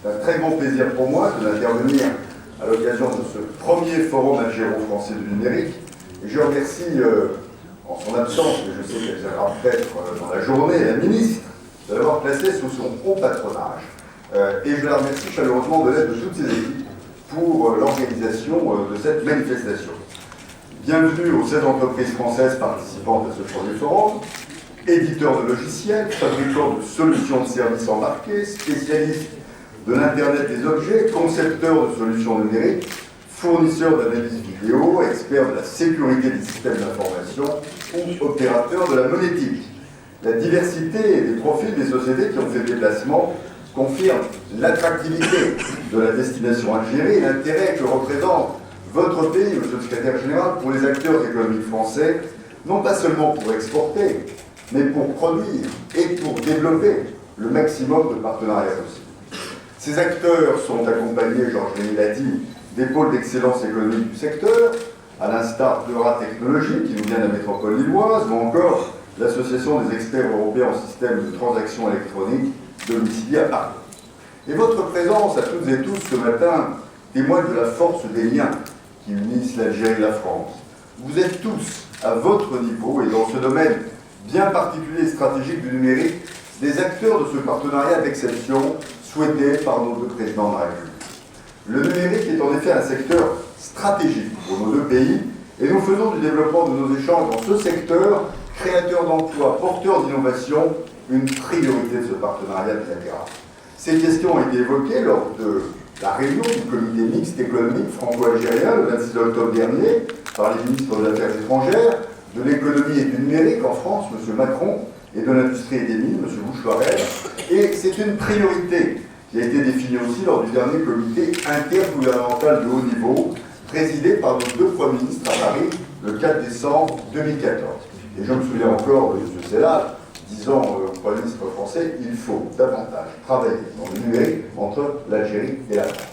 C'est un très grand plaisir pour moi d'intervenir à l'occasion de ce premier forum algéro-français du numérique. Et je remercie, en son absence, mais je sais qu'elle viendra peut-être dans la journée, la ministre, de l'avoir placée sous son haut patronage. Et je la remercie chaleureusement de l'aide de toutes ses équipes pour l'organisation de cette manifestation. Bienvenue aux 16 entreprises françaises participantes à ce premier forum, éditeurs de logiciels, fabricants de solutions de services embarqués, spécialistes de l'Internet des objets, concepteurs de solutions numériques, fournisseurs d'analyse vidéo, experts de la sécurité des systèmes d'information ou opérateurs de la monétique. La diversité des profils des sociétés qui ont fait le déplacement confirme l'attractivité de la destination Algérie et l'intérêt que représente votre pays, monsieur le secrétaire général, pour les acteurs économiques français, non pas seulement pour exporter, mais pour produire et pour développer le maximum de partenariats possibles. Ces acteurs sont accompagnés, Georges Rémy l'a dit, des pôles d'excellence économique du secteur, à l'instar d'Eura Technologies, qui nous vient de la métropole lilloise, ou encore l'Association des experts européens en système de transactions électroniques domiciliée à Paris. Et votre présence à toutes et tous ce matin témoigne de la force des liens qui unissent l'Algérie et la France. Vous êtes tous, à votre niveau, et dans ce domaine bien particulier et stratégique du numérique, des acteurs de ce partenariat d'exception souhaité par nos deux présidents de la République. Le numérique est en effet un secteur stratégique pour nos deux pays, et nous faisons du développement de nos échanges dans ce secteur, créateur d'emplois, porteur d'innovation, une priorité de ce partenariat bilatéral. Ces questions ont été évoquées lors de la réunion du comité mixte économique franco-algérien le 26 octobre dernier par les ministres des Affaires étrangères, de l'économie et du numérique en France, M. Macron, et de l'industrie et des mines, M. Bouchouarel. Et c'est une priorité qui a été définie aussi lors du dernier comité intergouvernemental de haut niveau, présidé par nos deux premiers ministres à Paris le 4 décembre 2014. Et je me souviens encore de M. Sellal disant au Premier ministre français, il faut davantage travailler dans le numérique entre l'Algérie et la France.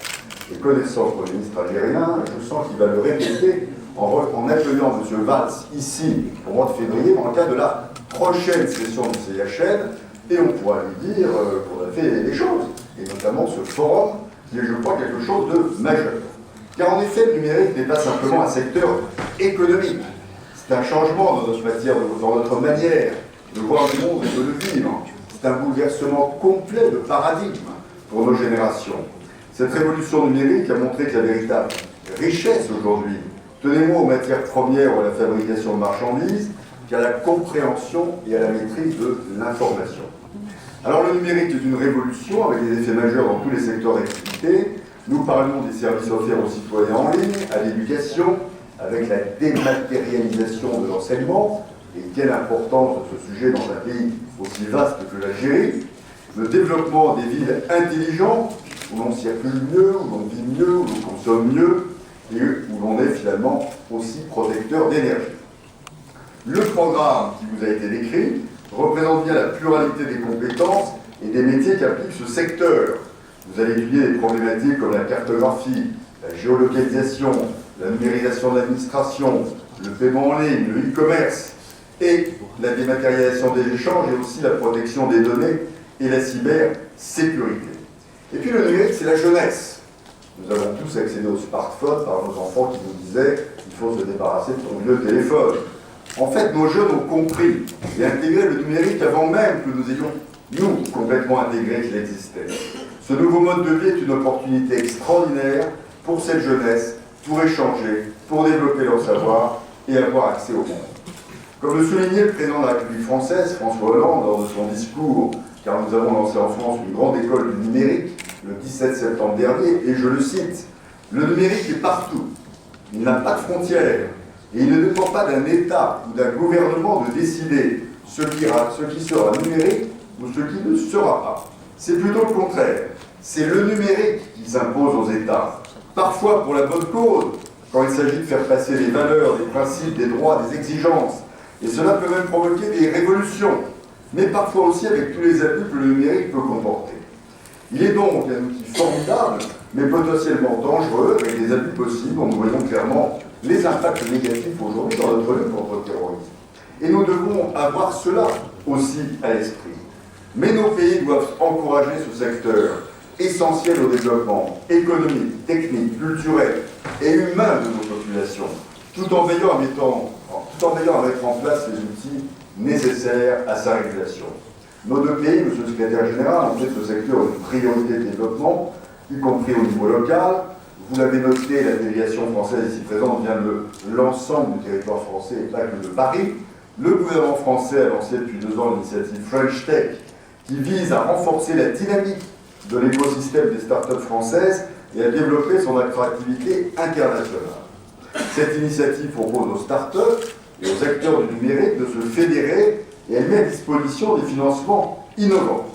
Et connaissant le Premier ministre algérien, je sens qu'il va le répéter en accueillant M. Valls ici au mois de février dans le cadre de la prochaine session du CHN, et on pourra lui dire qu'on a fait des choses, et notamment ce forum qui est, je crois, quelque chose de majeur. Car en effet, le numérique n'est pas simplement un secteur économique, c'est un changement dans notre manière de voir le monde et de le vivre. C'est un bouleversement complet de paradigme pour nos générations. Cette révolution numérique a montré que la véritable richesse aujourd'hui tenait moins aux matières premières ou à la fabrication de marchandises qu'à la compréhension et à la maîtrise de l'information. Alors le numérique est une révolution avec des effets majeurs dans tous les secteurs d'activité. Nous parlions des services offerts aux citoyens en ligne, à l'éducation, avec la dématérialisation de l'enseignement, et quelle importance de ce sujet dans un pays aussi vaste que l'Algérie, le développement des villes intelligentes, où l'on circule mieux, où l'on vit mieux, où l'on consomme mieux, et où l'on est finalement aussi protecteur d'énergie. Le programme qui vous a été décrit représente bien la pluralité des compétences et des métiers qu'applique ce secteur. Vous allez étudier des problématiques comme la cartographie, la géolocalisation, la numérisation de l'administration, le paiement en ligne, le e-commerce, et la dématérialisation des échanges et aussi la protection des données et la cybersécurité. Et puis le numérique, c'est la jeunesse. Nous avons tous accédé au smartphone par nos enfants qui nous disaient qu'il faut se débarrasser de son vieux téléphone. En fait, nos jeunes ont compris et intégré le numérique avant même que nous ayons, nous, complètement intégré qu'il existait. Ce nouveau mode de vie est une opportunité extraordinaire pour cette jeunesse, pour échanger, pour développer leur savoir et avoir accès au monde. Comme le soulignait le président de la République française, François Hollande, lors de son discours, car nous avons lancé en France une grande école du numérique le 17 septembre dernier, et je le cite, « Le numérique est partout, il n'a pas de frontières, et il ne dépend pas d'un État ou d'un gouvernement de décider ce qui sera numérique ou ce qui ne sera pas. C'est plutôt le contraire, c'est le numérique qui s'impose aux États, parfois pour la bonne cause, quand il s'agit de faire passer les valeurs, des principes, des droits, des exigences. Et cela peut même provoquer des révolutions, mais parfois aussi avec tous les abus que le numérique peut comporter. Il est donc un outil formidable, mais potentiellement dangereux, avec des abus possibles, dont nous voyons clairement les impacts négatifs aujourd'hui dans notre lutte contre le terrorisme. Et nous devons avoir cela aussi à l'esprit. Mais nos pays doivent encourager ce secteur, essentiel au développement économique, technique, culturel et humain de nos populations, tout en veillant à mettre en place les outils nécessaires à sa régulation. Nos deux pays, Monsieur le Secrétaire Général, ont fait ce secteur une priorité de développement, y compris au niveau local. Vous l'avez noté, la délégation française ici présente vient de l'ensemble du territoire français et pas que de Paris. Le gouvernement français a lancé depuis 2 ans l'initiative French Tech, qui vise à renforcer la dynamique de l'écosystème des startups françaises et à développer son attractivité internationale. Cette initiative propose aux startups et aux acteurs du numérique de se fédérer et elle met à disposition des financements innovants.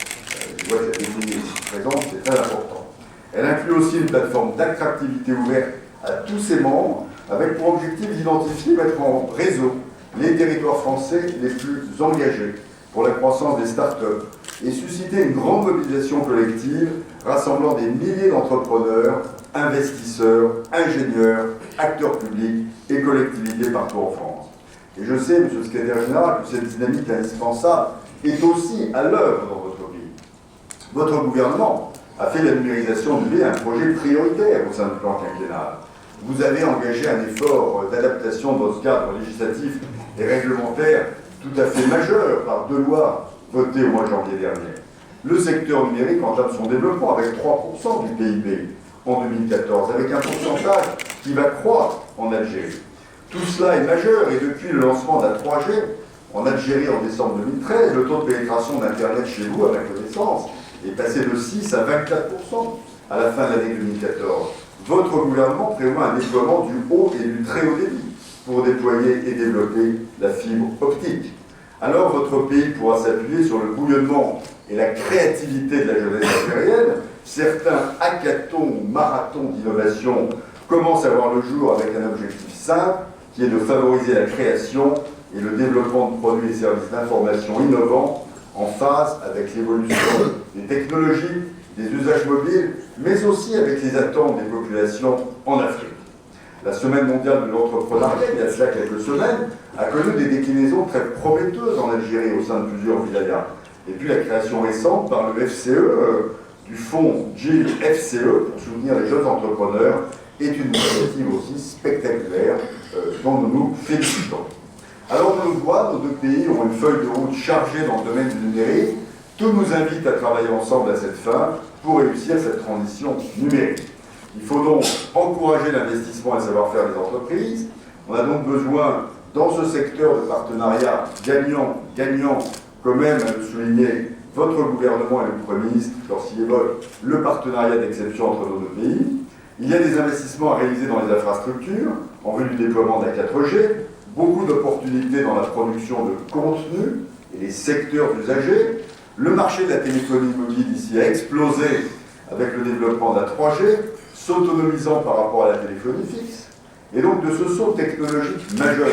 Je vois que la définition ici présente, c'est très important. Elle inclut aussi une plateforme d'attractivité ouverte à tous ses membres, avec pour objectif d'identifier et mettre en réseau les territoires français les plus engagés pour la croissance des startups et susciter une grande mobilisation collective rassemblant des milliers d'entrepreneurs, investisseurs, ingénieurs, acteurs publics et collectivités partout en France. Et je sais, Monsieur le Secrétaire Général, que cette dynamique indispensable est aussi à l'œuvre dans votre pays. Votre gouvernement a fait la numérisation du B un projet prioritaire au sein du plan quinquennal. Vous avez engagé un effort d'adaptation de votre cadre législatif et réglementaire tout à fait majeur par 2 lois votées au mois de janvier dernier. Le secteur numérique entame son développement avec 3% du PIB en 2014, avec un pourcentage qui va croître en Algérie. Tout cela est majeur et depuis le lancement de la 3G en Algérie en décembre 2013, le taux de pénétration d'Internet chez vous, à ma connaissance, est passé de 6 à 24% à la fin de l'année 2014. Votre gouvernement prévoit un déploiement du haut et du très haut débit pour déployer et développer la fibre optique. Alors votre pays pourra s'appuyer sur le bouillonnement et la créativité de la jeunesse algérienne. Certains hackathons, marathons d'innovation commencent à voir le jour avec un objectif simple, qui est de favoriser la création et le développement de produits et services d'information innovants en phase avec l'évolution des technologies, des usages mobiles, mais aussi avec les attentes des populations en Afrique. La Semaine mondiale de l'entrepreneuriat, il y a cela quelques semaines, a connu des déclinaisons très prometteuses en Algérie au sein de plusieurs wilayas. Et puis la création récente par le FCE, du fonds GIL FCE, pour soutenir les jeunes entrepreneurs, est une initiative aussi spectaculaire dont nous nous félicitons. Alors on le voit, nos deux pays ont une feuille de route chargée dans le domaine du numérique. Tout nous invite à travailler ensemble à cette fin pour réussir cette transition numérique. Il faut donc encourager l'investissement et le savoir-faire des entreprises. On a donc besoin, dans ce secteur de partenariat gagnant, comme même à le souligner votre gouvernement et le Premier ministre lorsqu'il évoque le partenariat d'exception entre nos deux pays. Il y a des investissements à réaliser dans les infrastructures, en vue du déploiement de la 4G, beaucoup d'opportunités dans la production de contenu et les secteurs usagers. Le marché de la téléphonie mobile ici a explosé avec le développement de la 3G, s'autonomisant par rapport à la téléphonie fixe. Et donc de ce saut technologique majeur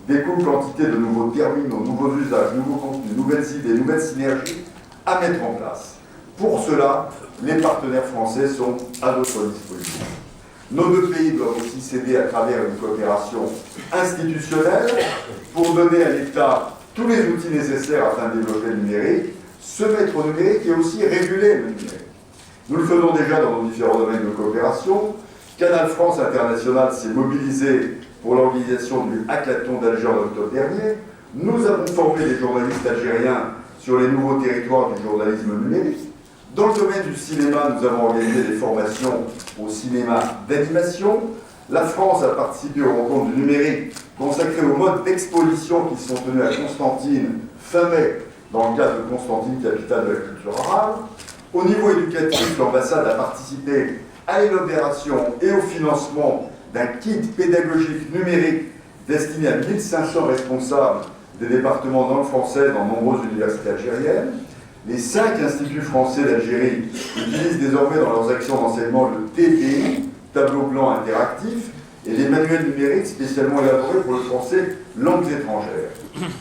découle quantité de nouveaux terminaux, nouveaux usages, nouveaux contenus, nouvelles idées, nouvelles synergies à mettre en place. Pour cela, les partenaires français sont à votre disposition. Nos deux pays doivent aussi s'aider à travers une coopération institutionnelle pour donner à l'État tous les outils nécessaires afin de développer le numérique, se mettre au numérique et aussi réguler le numérique. Nous le faisons déjà dans nos différents domaines de coopération. Canal France International s'est mobilisé pour l'organisation du hackathon d'Alger en octobre dernier. Nous avons formé des journalistes algériens sur les nouveaux territoires du journalisme numérique. Dans le domaine du cinéma, nous avons organisé des formations au cinéma d'animation. La France a participé aux rencontres du numérique consacrées aux modes d'exposition qui sont tenus à Constantine fin mai, dans le cadre de Constantine, capitale de la culture arabe. Au niveau éducatif, l'ambassade a participé à l'élaboration et au financement d'un kit pédagogique numérique destiné à 1500 responsables des départements de langue française dans de nombreuses universités algériennes. Les 5 instituts français d'Algérie utilisent désormais dans leurs actions d'enseignement le TBI, tableau blanc interactif, et les manuels numériques spécialement élaborés pour le français langues étrangères.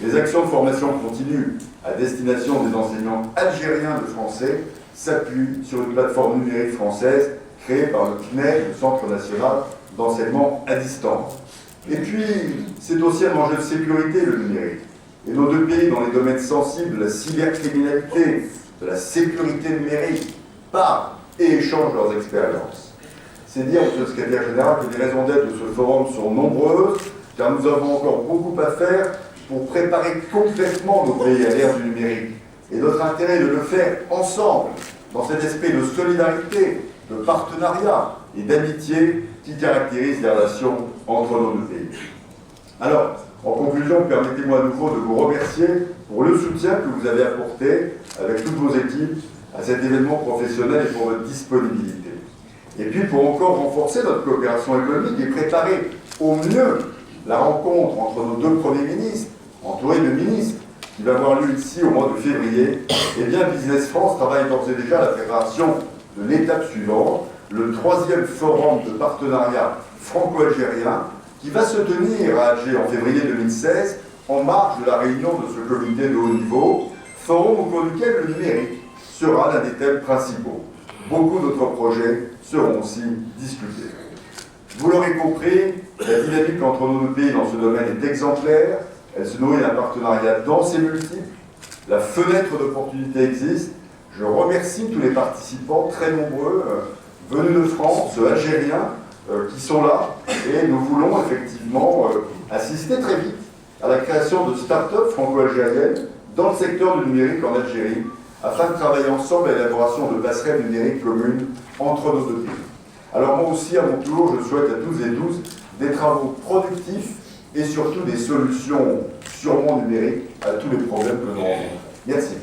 Les actions de formation continues à destination des enseignants algériens de français s'appuient sur une plateforme numérique française créée par le CNED, le Centre national d'enseignement à distance. Et puis, c'est aussi un enjeu de sécurité, le numérique. Et nos deux pays, dans les domaines sensibles de la cybercriminalité, de la sécurité numérique, parlent et échangent leurs expériences. C'est dire, Monsieur le Secrétaire Général, que les raisons d'être de ce forum sont nombreuses, car nous avons encore beaucoup à faire pour préparer complètement nos pays à l'ère du numérique. Et notre intérêt est de le faire ensemble, dans cet esprit de solidarité, de partenariat et d'amitié qui caractérise les relations entre nos deux pays. Alors, en conclusion, permettez-moi à nouveau de vous remercier pour le soutien que vous avez apporté avec toutes vos équipes à cet événement professionnel et pour votre disponibilité. Et puis pour encore renforcer notre coopération économique et préparer au mieux la rencontre entre nos deux premiers ministres, entourés de ministres, qui va avoir lieu ici au mois de février, eh bien Business France travaille d'ores et déjà à la préparation de l'étape suivante, le 3e forum de partenariat franco-algérien, qui va se tenir à Alger en février 2016, en marge de la réunion de ce comité de haut niveau, forum au cours duquel le numérique sera l'un des thèmes principaux. Beaucoup d'autres projets seront aussi discutés. Vous l'aurez compris, la dynamique entre nos deux pays dans ce domaine est exemplaire, elle se nourrit d'un partenariat dense et multiple, la fenêtre d'opportunité existe. Je remercie tous les participants, très nombreux, venus de France, algériens, qui sont là, et nous voulons effectivement assister très vite à la création de start-up franco-algériennes dans le secteur du numérique en Algérie, afin de travailler ensemble à l'élaboration de passerelles numériques communes entre nos deux pays. Alors moi aussi, à mon tour, je souhaite à tous et tous des travaux productifs et surtout des solutions sûrement numériques à tous les problèmes que nous rencontrons. Merci.